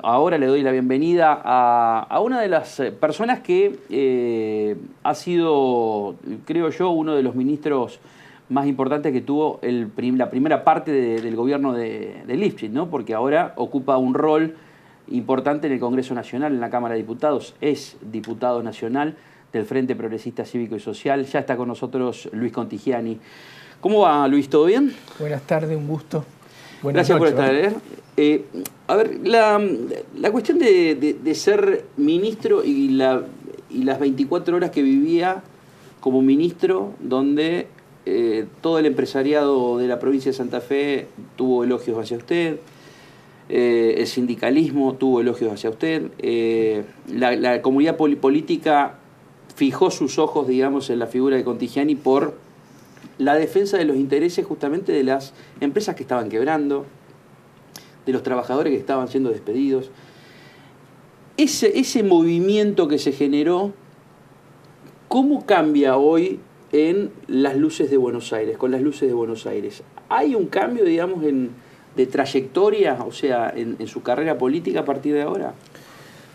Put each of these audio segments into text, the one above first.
ahora le doy la bienvenida a una de las personas que ha sido, creo yo, uno de los ministros más importantes que tuvo la primera parte del gobierno de Lifschitz, ¿no? Porque ahora ocupa un rol importante en el Congreso Nacional, en la Cámara de Diputados, es diputado nacional del Frente Progresista Cívico y Social. Ya está con nosotros Luis Contigiani. ¿Cómo va, Luis? ¿Todo bien? Buenas tardes, un gusto. Buenas Gracias noches, por estar. A ver, la cuestión de ser ministro y las 24 horas que vivía como ministro, donde todo el empresariado de la provincia de Santa Fe tuvo elogios hacia usted, el sindicalismo tuvo elogios hacia usted, la comunidad política fijó sus ojos, digamos, en la figura de Contigiani por la defensa de los intereses justamente de las empresas que estaban quebrando, de los trabajadores que estaban siendo despedidos. Ese movimiento que se generó, ¿cómo cambia hoy en las luces de Buenos Aires, con las luces de Buenos Aires? ¿Hay un cambio, digamos, de trayectoria, o sea, en su carrera política a partir de ahora?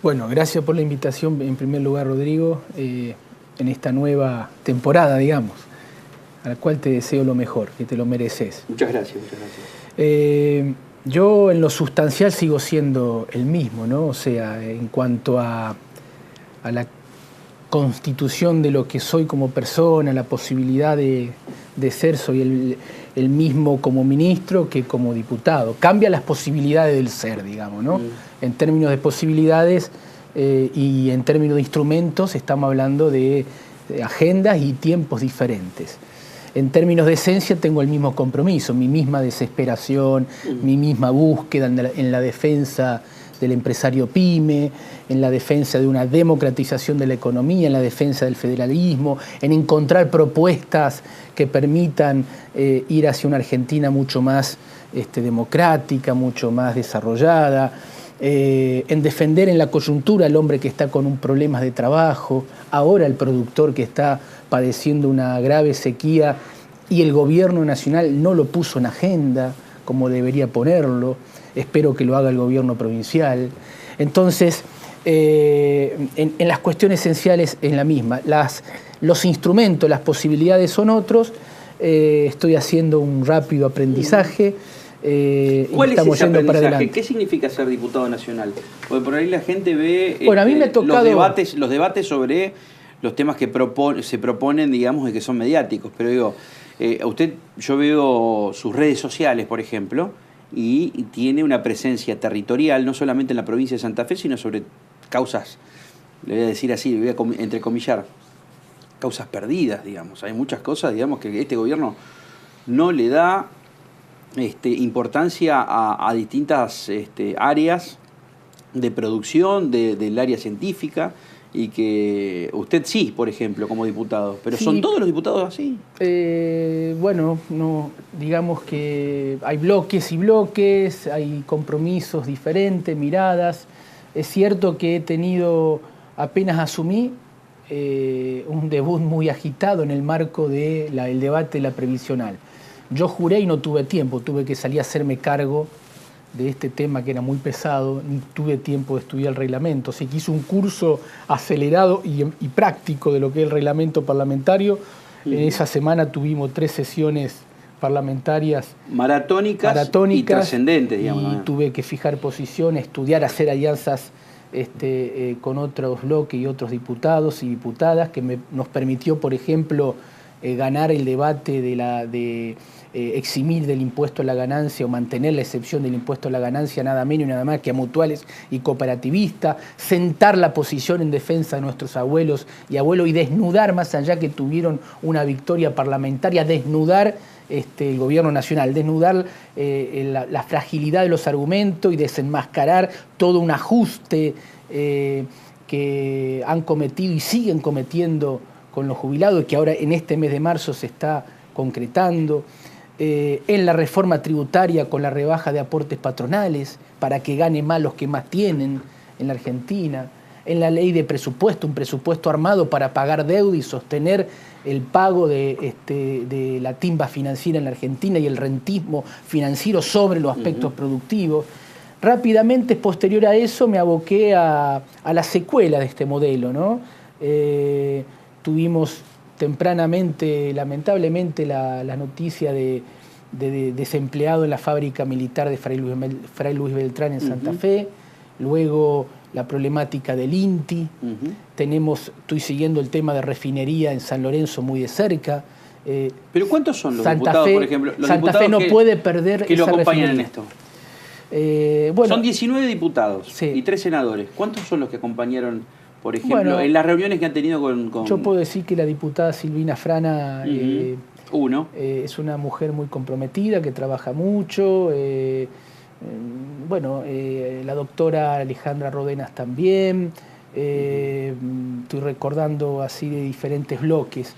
Bueno, gracias por la invitación, en primer lugar, Rodrigo, en esta nueva temporada, digamos, a la cual te deseo lo mejor, que te lo mereces. Muchas gracias, muchas gracias. Yo en lo sustancial sigo siendo el mismo, ¿no? O sea, en cuanto a la constitución de lo que soy como persona, la posibilidad de ser, soy el mismo como ministro que como diputado. Cambia las posibilidades del ser, digamos, ¿no? En términos de posibilidades y en términos de instrumentos estamos hablando de agendas y tiempos diferentes. En términos de esencia tengo el mismo compromiso, mi misma desesperación, mi misma búsqueda en la defensa del empresario pyme, en la defensa de una democratización de la economía, en la defensa del federalismo, en encontrar propuestas que permitan ir hacia una Argentina mucho más democrática, mucho más desarrollada, en defender en la coyuntura al hombre que está con un problema de trabajo, ahora el productor que está padeciendo una grave sequía y el gobierno nacional no lo puso en agenda como debería ponerlo. Espero que lo haga el gobierno provincial. Entonces, en las cuestiones esenciales es la misma. Los instrumentos, las posibilidades son otros. Estoy haciendo un rápido aprendizaje. ¿Cuál es ese aprendizaje? ¿Qué significa ser diputado nacional? Porque por ahí la gente ve bueno, a mí me ha tocado los debates sobre los temas que se proponen, digamos, y que son mediáticos. Pero digo, yo veo sus redes sociales, por ejemplo, y tiene una presencia territorial, no solamente en la provincia de Santa Fe, sino sobre causas, le voy a decir así, le voy a entrecomillar, causas perdidas, digamos. Hay muchas cosas, digamos, que este gobierno no le da importancia a distintas áreas de producción del área científica, y que usted sí, por ejemplo, como diputado. Pero sí. ¿Son todos los diputados así? Bueno, no, digamos que hay bloques y bloques, hay compromisos diferentes, miradas. Es cierto que he tenido, apenas asumí, un debut muy agitado en el marco del debate de la previsional. Yo juré y no tuve tiempo, tuve que salir a hacerme cargo de este tema que era muy pesado, ni tuve tiempo de estudiar el reglamento. Así que hice un curso acelerado y práctico de lo que es el reglamento parlamentario. En esa semana tuvimos 3 sesiones parlamentarias maratónicas y trascendentes, digamos. Y tuve que fijar posiciones, estudiar, hacer alianzas con otros bloques y otros diputados y diputadas, que nos permitió, por ejemplo, ganar el debate de eximir del impuesto a la ganancia o mantener la excepción del impuesto a la ganancia nada menos y nada más que a mutuales y cooperativistas, sentar la posición en defensa de nuestros abuelos y desnudar, más allá que tuvieron una victoria parlamentaria, desnudar el gobierno nacional, desnudar la fragilidad de los argumentos y desenmascarar todo un ajuste que han cometido y siguen cometiendo con los jubilados, que ahora en este mes de marzo se está concretando, en la reforma tributaria con la rebaja de aportes patronales para que gane más los que más tienen en la Argentina, en la ley de presupuesto, un presupuesto armado para pagar deuda y sostener el pago de la timba financiera en la Argentina y el rentismo financiero sobre los aspectos productivos. rápidamente, posterior a eso, me aboqué a la secuela de este modelo, ¿no? Tuvimos tempranamente, lamentablemente, la noticia de desempleado en la fábrica militar de Fray Luis Beltrán en Santa Fe, luego la problemática del INTI, estoy siguiendo el tema de refinería en San Lorenzo muy de cerca. ¿Pero cuántos son los diputados, por ejemplo? Los Santa Fe no puede perder que lo acompañan en esto. Bueno, son 19 diputados, sí, y 3 senadores. ¿Cuántos son los que acompañaron, por ejemplo, en las reuniones que han tenido con...? Yo puedo decir que la diputada Silvina Frana Uno. Es una mujer muy comprometida, que trabaja mucho. La doctora Alejandra Rodenas también. Estoy recordando así de diferentes bloques.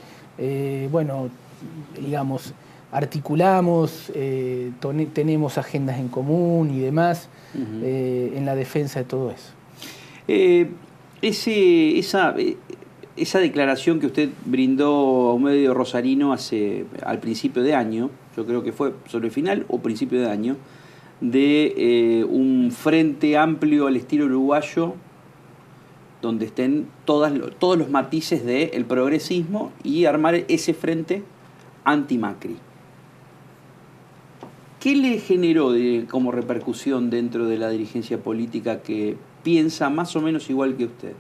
Digamos, articulamos, tenemos agendas en común y demás en la defensa de todo eso. Esa declaración que usted brindó a un medio rosarino al principio de año, yo creo que fue sobre el final o principio de año, de un frente amplio al estilo uruguayo, donde estén todos los matices del progresismo y armar ese frente anti-Macri. ¿Qué le generó como repercusión dentro de la dirigencia política que piensa más o menos igual que usted?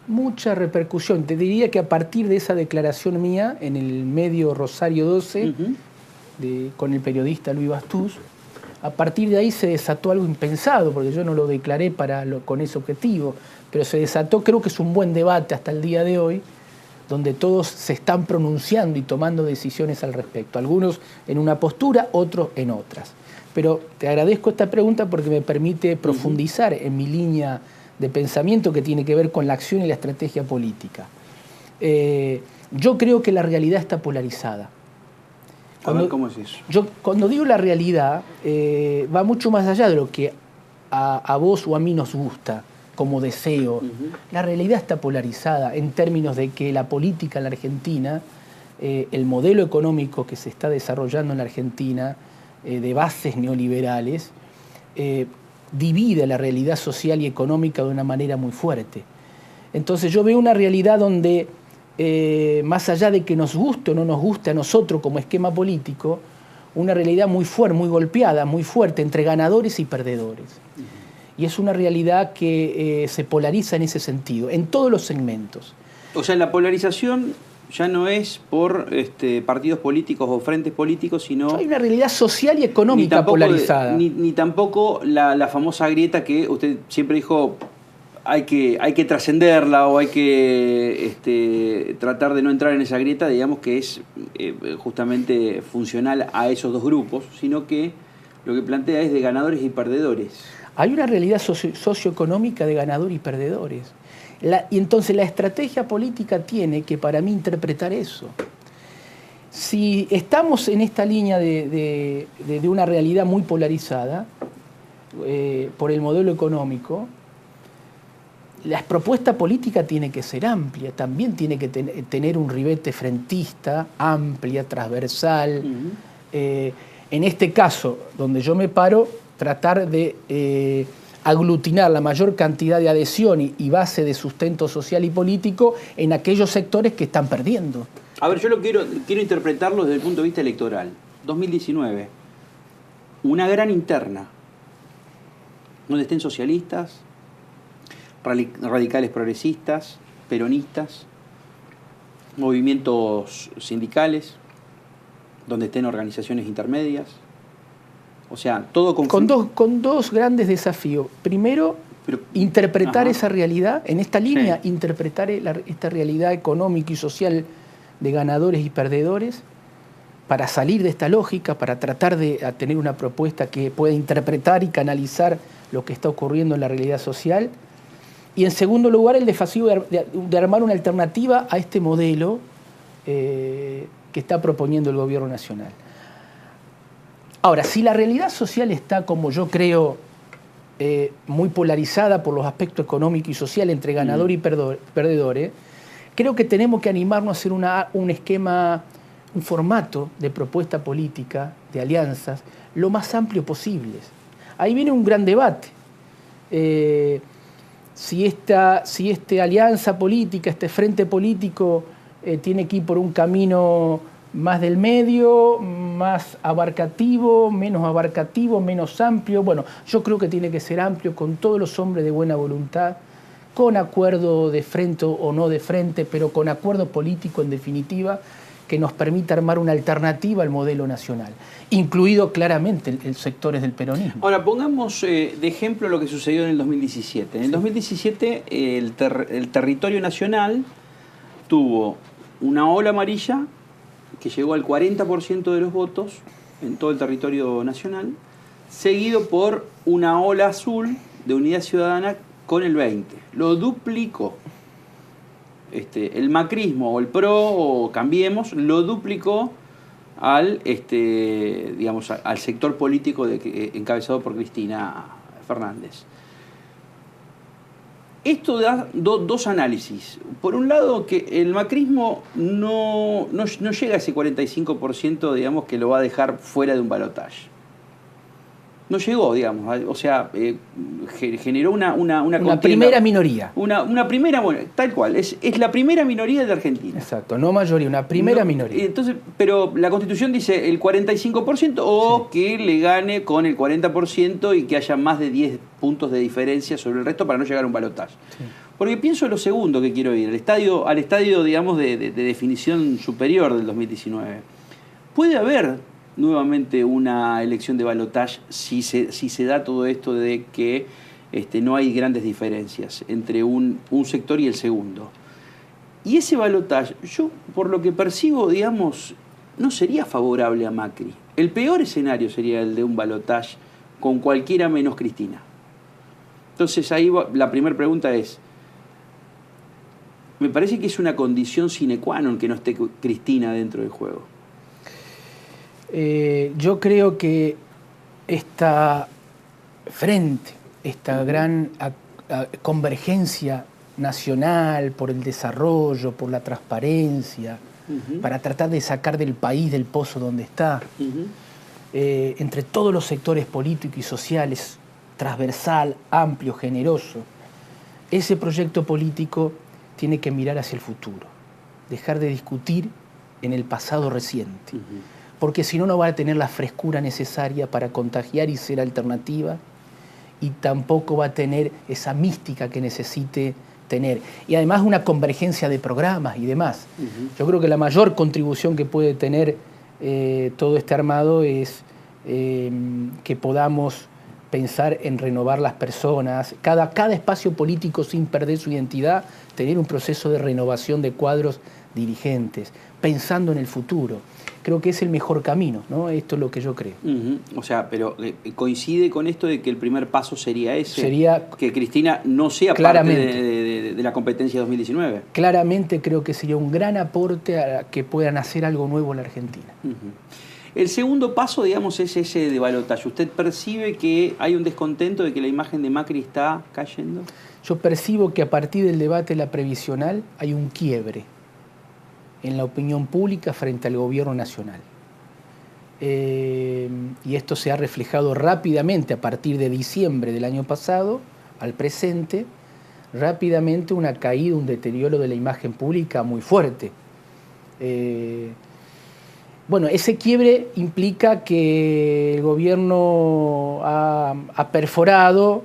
Mucha repercusión. Te diría que a partir de esa declaración mía en el medio Rosario 12, con el periodista Luis Bastús, a partir de ahí se desató algo impensado, porque yo no lo declaré con ese objetivo, pero se desató, creo que es un buen debate hasta el día de hoy, donde todos se están pronunciando y tomando decisiones al respecto. Algunos en una postura, otros en otras. Pero te agradezco esta pregunta porque me permite profundizar en mi línea de pensamiento que tiene que ver con la acción y la estrategia política. Yo creo que la realidad está polarizada. ¿Cómo es eso? Cuando digo la realidad, va mucho más allá de lo que a vos o a mí nos gusta como deseo. La realidad está polarizada en términos de que la política en la Argentina, el modelo económico que se está desarrollando en la Argentina, de bases neoliberales, divide la realidad social y económica de una manera muy fuerte. Entonces yo veo una realidad donde, más allá de que nos guste o no nos guste a nosotros como esquema político, una realidad muy fuerte, muy golpeada, muy fuerte, entre ganadores y perdedores. Y es una realidad que se polariza en ese sentido, en todos los segmentos. O sea, la polarización ya no es por partidos políticos o frentes políticos, sino... Hay una realidad social y económica polarizada. Ni tampoco la famosa grieta que usted siempre dijo hay que trascenderla o hay que tratar de no entrar en esa grieta, digamos que es justamente funcional a esos dos grupos, sino que lo que plantea es de ganadores y perdedores. Hay una realidad socioeconómica de ganadores y perdedores. Y entonces la estrategia política tiene que, para mí, interpretar eso. Si estamos en esta línea de una realidad muy polarizada por el modelo económico, la propuesta política tiene que ser amplia, también tiene que tener un ribete frentista, amplia, transversal. En este caso, donde yo me paro, tratar de aglutinar la mayor cantidad de adhesión y base de sustento social y político en aquellos sectores que están perdiendo. A ver, yo quiero interpretarlo desde el punto de vista electoral. 2019, una gran interna, donde estén socialistas, radicales progresistas, peronistas, movimientos sindicales, donde estén organizaciones intermedias. O sea, todo con dos grandes desafíos. Primero, interpretar esa realidad, en esta línea, interpretar esta realidad económica y social de ganadores y perdedores, para salir de esta lógica, para tratar de tener una propuesta que pueda interpretar y canalizar lo que está ocurriendo en la realidad social. Y en segundo lugar, el desafío de armar una alternativa a este modelo que está proponiendo el gobierno nacional. Ahora, si la realidad social está, como yo creo, muy polarizada por los aspectos económicos y sociales entre ganadores y perdedores, creo que tenemos que animarnos a hacer un formato de propuesta política, de alianzas, lo más amplio posible. Ahí viene un gran debate. Si esta alianza política, este frente político tiene que ir por un camino más del medio, más abarcativo, menos amplio. Bueno, yo creo que tiene que ser amplio con todos los hombres de buena voluntad, con acuerdo de frente o no de frente, pero con acuerdo político en definitiva, que nos permita armar una alternativa al modelo nacional, incluido claramente el sectores del peronismo. Ahora, pongamos de ejemplo lo que sucedió en el 2017. En el 2017 el territorio nacional tuvo una ola amarilla que llegó al 40% de los votos en todo el territorio nacional, seguido por una ola azul de Unidad Ciudadana con el 20%. Lo duplicó. El macrismo o el PRO o Cambiemos lo duplicó al sector político encabezado por Cristina Fernández. Esto da dos análisis. Por un lado, que el macrismo no llega a ese 45%, digamos, que lo va a dejar fuera de un balotaje. No llegó, digamos, o sea, generó una primera minoría. Una primera, bueno, tal cual, es la primera minoría de Argentina. Exacto, no mayoría, una primera minoría. Entonces, pero la Constitución dice el 45% o que le gane con el 40% y que haya más de 10 puntos de diferencia sobre el resto para no llegar a un balotaje. Sí. Porque pienso en lo segundo que quiero ir, al estadio digamos, de definición superior del 2019. Puede haber nuevamente una elección de balotaje si se da todo esto de que no hay grandes diferencias entre un sector y el segundo. Y ese balotaje, yo por lo que percibo, digamos, no sería favorable a Macri. El peor escenario sería el de un balotaje con cualquiera menos Cristina. Entonces ahí la primera pregunta es, me parece que es una condición sine qua non que no esté Cristina dentro del juego. Yo creo que esta gran convergencia nacional por el desarrollo, por la transparencia, para tratar de sacar del país del pozo donde está, entre todos los sectores políticos y sociales, transversal, amplio, generoso, ese proyecto político tiene que mirar hacia el futuro, dejar de discutir en el pasado reciente. Porque si no, no va a tener la frescura necesaria para contagiar y ser alternativa, y tampoco va a tener esa mística que necesite tener. Y además una convergencia de programas y demás. Yo creo que la mayor contribución que puede tener todo este armado es que podamos pensar en renovar las personas, cada espacio político sin perder su identidad, tener un proceso de renovación de cuadros dirigentes, pensando en el futuro. Creo que es el mejor camino, ¿no? Esto es lo que yo creo. O sea, pero coincide con esto de que el primer paso sería ese, sería que Cristina no sea parte de la competencia 2019. Claramente creo que sería un gran aporte a que puedan hacer algo nuevo en la Argentina. El segundo paso, digamos, es ese de balotaje. ¿Usted percibe que hay un descontento de que la imagen de Macri está cayendo? Yo percibo que a partir del debate de la previsional hay un quiebre en la opinión pública frente al gobierno nacional. Y esto se ha reflejado rápidamente a partir de diciembre del año pasado al presente, rápidamente una caída, un deterioro de la imagen pública muy fuerte. Bueno, ese quiebre implica que el gobierno ha perforado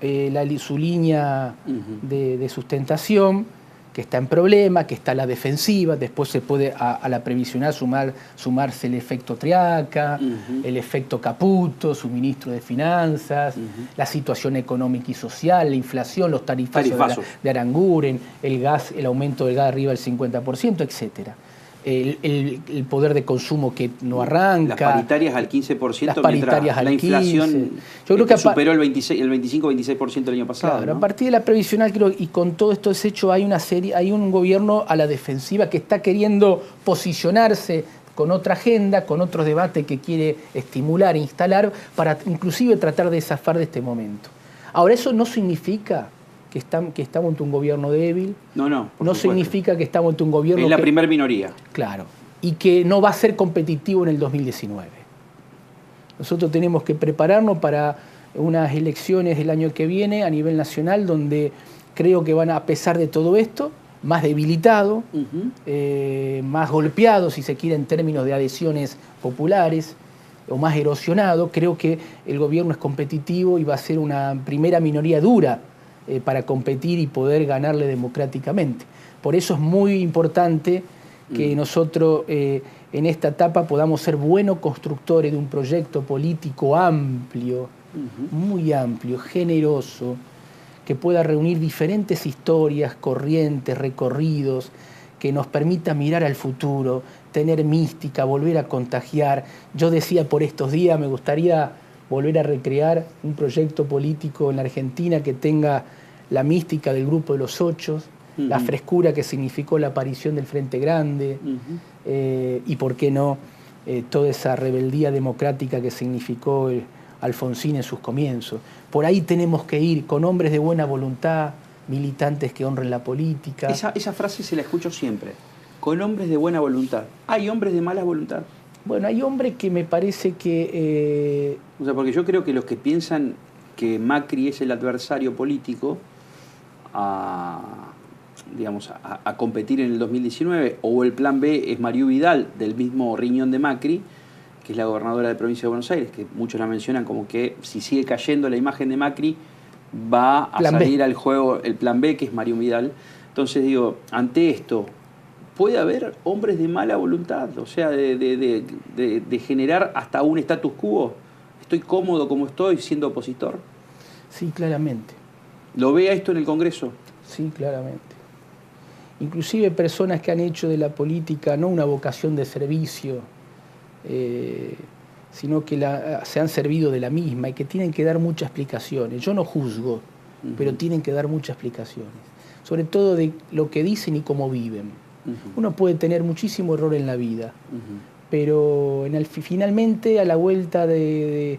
su línea de sustentación, que está en problema, que está a la defensiva. Después se puede a la previsional sumarse el efecto Triaca, el efecto Caputo, su ministro de Finanzas, la situación económica y social, la inflación, los tarifazos de Aranguren, el aumento del gas arriba del 50%, etcétera. El poder de consumo que no arranca. Las paritarias al 15%, las paritarias al la inflación 15%. Yo creo que superó el 25-26% el año pasado. Claro, ¿no? A partir de la previsional, creo, y con todo esto hecho, hay un gobierno a la defensiva que está queriendo posicionarse con otra agenda, con otros debates que quiere estimular e instalar para inclusive tratar de zafar de este momento. Ahora, eso no significa que estamos ante un gobierno débil. No significa que estamos ante un gobierno... Es la primer minoría. Claro. Y que no va a ser competitivo en el 2019. Nosotros tenemos que prepararnos para unas elecciones el año que viene a nivel nacional donde creo que van a pesar de todo esto, más debilitado, más golpeado, si se quiere, en términos de adhesiones populares, o más erosionado. Creo que el gobierno es competitivo y va a ser una primera minoría dura para competir y poder ganarle democráticamente. Por eso es muy importante que nosotros en esta etapa podamos ser buenos constructores de un proyecto político amplio, muy amplio, generoso, que pueda reunir diferentes historias, corrientes, recorridos, que nos permita mirar al futuro, tener mística, volver a contagiar. Yo decía por estos días, me gustaría volver a recrear un proyecto político en la Argentina que tenga la mística del Grupo de los Ocho, la frescura que significó la aparición del Frente Grande, y por qué no, toda esa rebeldía democrática que significó Alfonsín en sus comienzos. Por ahí tenemos que ir con hombres de buena voluntad, militantes que honren la política. Esa frase se la escucho siempre, con hombres de buena voluntad. ¿Hay hombres de mala voluntad? Bueno, hay hombres que me parece que... O sea, porque yo creo que los que piensan que Macri es el adversario político a competir en el 2019, o el plan B es Mariú Vidal, del mismo riñón de Macri, que es la gobernadora de la provincia de Buenos Aires, que muchos la mencionan como que si sigue cayendo la imagen de Macri, va a salir al juego el plan B, que es Mariú Vidal. Entonces digo, ante esto, ¿puede haber hombres de mala voluntad? O sea, de generar hasta un status quo. ¿Estoy cómodo como estoy siendo opositor? Sí, claramente. ¿Lo ve a esto en el Congreso? Sí, claramente. Inclusive personas que han hecho de la política no una vocación de servicio, sino que se han servido de la misma y que tienen que dar muchas explicaciones. Yo no juzgo, pero tienen que dar muchas explicaciones, sobre todo de lo que dicen y cómo viven. Uno puede tener muchísimo error en la vida, pero finalmente a la vuelta de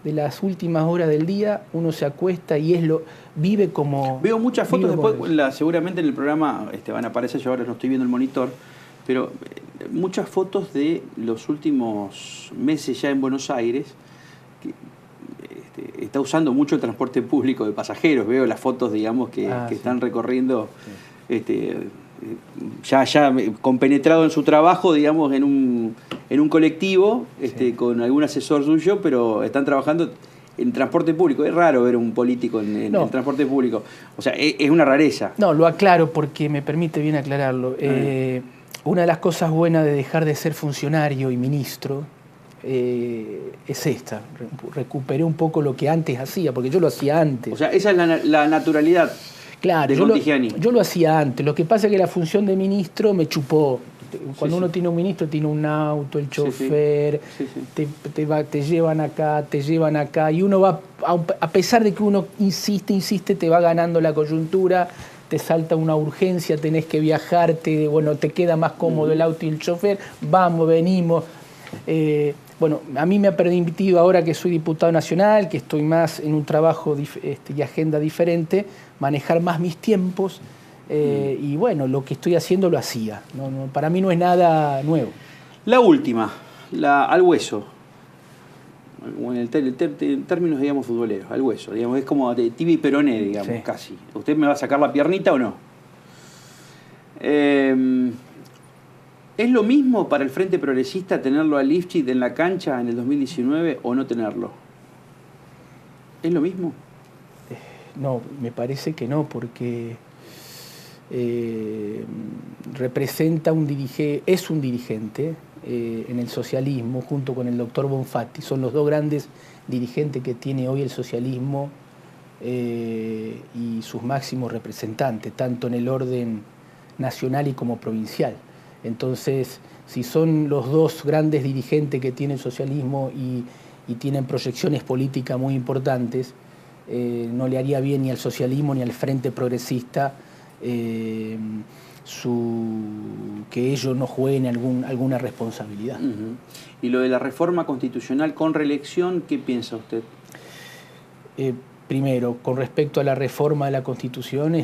las últimas horas del día uno se acuesta y vive como... Veo muchas fotos después, seguramente en el programa van a aparecer, yo ahora no estoy viendo el monitor, pero muchas fotos de los últimos meses ya en Buenos Aires, que está usando mucho el transporte público de pasajeros. Veo las fotos, digamos, que están recorriendo, ya compenetrado en su trabajo, digamos, en un colectivo, con algún asesor suyo, pero están trabajando en transporte público. Es raro ver un político en el transporte público. O sea, es una rareza. No, lo aclaro porque me permite bien aclararlo. Una de las cosas buenas de dejar de ser funcionario y ministro es esta. Recuperé un poco lo que antes hacía, porque yo lo hacía antes. O sea, esa es la naturalidad. Claro, yo lo hacía antes. Lo que pasa es que la función de ministro me chupó. Cuando uno tiene un ministro, tiene un auto, el chofer, te llevan acá, y uno va, a pesar de que uno insiste, te va ganando la coyuntura, te salta una urgencia, tenés que viajar, te queda más cómodo el auto y el chofer, vamos, venimos. Bueno, a mí me ha permitido, ahora que soy diputado nacional, que estoy más en un trabajo y agenda diferente, manejar más mis tiempos. Y bueno, lo que estoy haciendo lo hacía. Para mí no es nada nuevo. La última, al hueso. En términos, digamos, futboleros, al hueso. Digamos, es como de Tibi Peroné, digamos, casi. ¿Usted me va a sacar la piernita o no? ¿Es lo mismo para el Frente Progresista tenerlo a Lifchit en la cancha en el 2019 o no tenerlo? ¿Es lo mismo? No, me parece que no, porque representa es un dirigente en el socialismo, junto con el doctor Bonfatti. Son los dos grandes dirigentes que tiene hoy el socialismo y sus máximos representantes, tanto en el orden nacional y como provincial. Entonces, si son los dos grandes dirigentes que tiene el socialismo y tienen proyecciones políticas muy importantes, no le haría bien ni al socialismo ni al Frente Progresista que ellos no jueguen alguna responsabilidad. Y lo de la reforma constitucional con reelección, ¿qué piensa usted? Primero, con respecto a la reforma de la Constitución,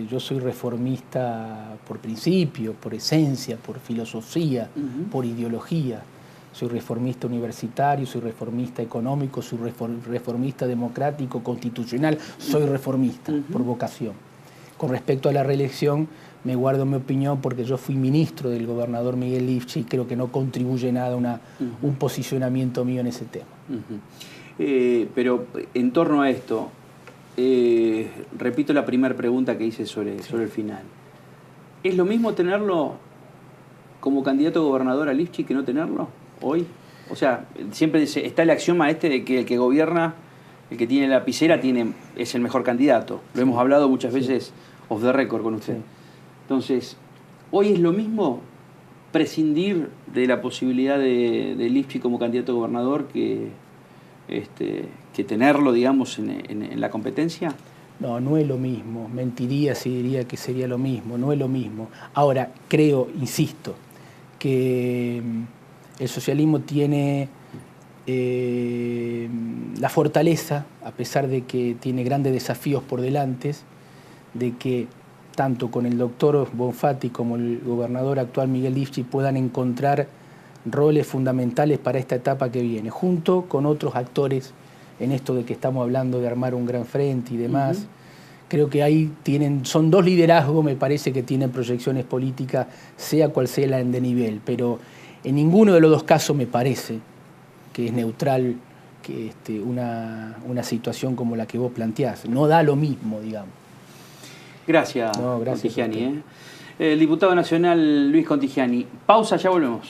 yo soy reformista por principio, por esencia, por filosofía, por ideología. soy reformista universitario, soy reformista económico, soy reformista democrático, constitucional, soy reformista por vocación. Con respecto a la reelección, me guardo mi opinión porque yo fui ministro del gobernador Miguel Lifchit y creo que no contribuye nada a un posicionamiento mío en ese tema. Pero en torno a esto, repito la primera pregunta que hice sobre el final. ¿Es lo mismo tenerlo como candidato a gobernador a Lifchit que no tenerlo hoy? O sea, siempre está el axioma de que el que gobierna, el que tiene la lapicera, es el mejor candidato. Lo hemos hablado muchas veces off the record con usted. Entonces, ¿hoy es lo mismo prescindir de la posibilidad de Lifchit como candidato a gobernador que tenerlo, digamos, en la competencia? No, no es lo mismo. Mentiría si diría que sería lo mismo. No es lo mismo. Ahora, creo, insisto, que el socialismo tiene la fortaleza, a pesar de que tiene grandes desafíos por delante, de que tanto con el doctor Bonfatti como el gobernador actual Miguel Lifchit puedan encontrar roles fundamentales para esta etapa que viene, junto con otros actores en esto de que estamos hablando de armar un gran frente y demás. Creo que ahí son dos liderazgos, me parece, que tienen proyecciones políticas, sea cual sea la de nivel, pero en ninguno de los dos casos me parece que es neutral que una situación como la que vos planteás. No da lo mismo, digamos. Gracias, Contigiani. El diputado nacional Luis Contigiani. Pausa, ya volvemos.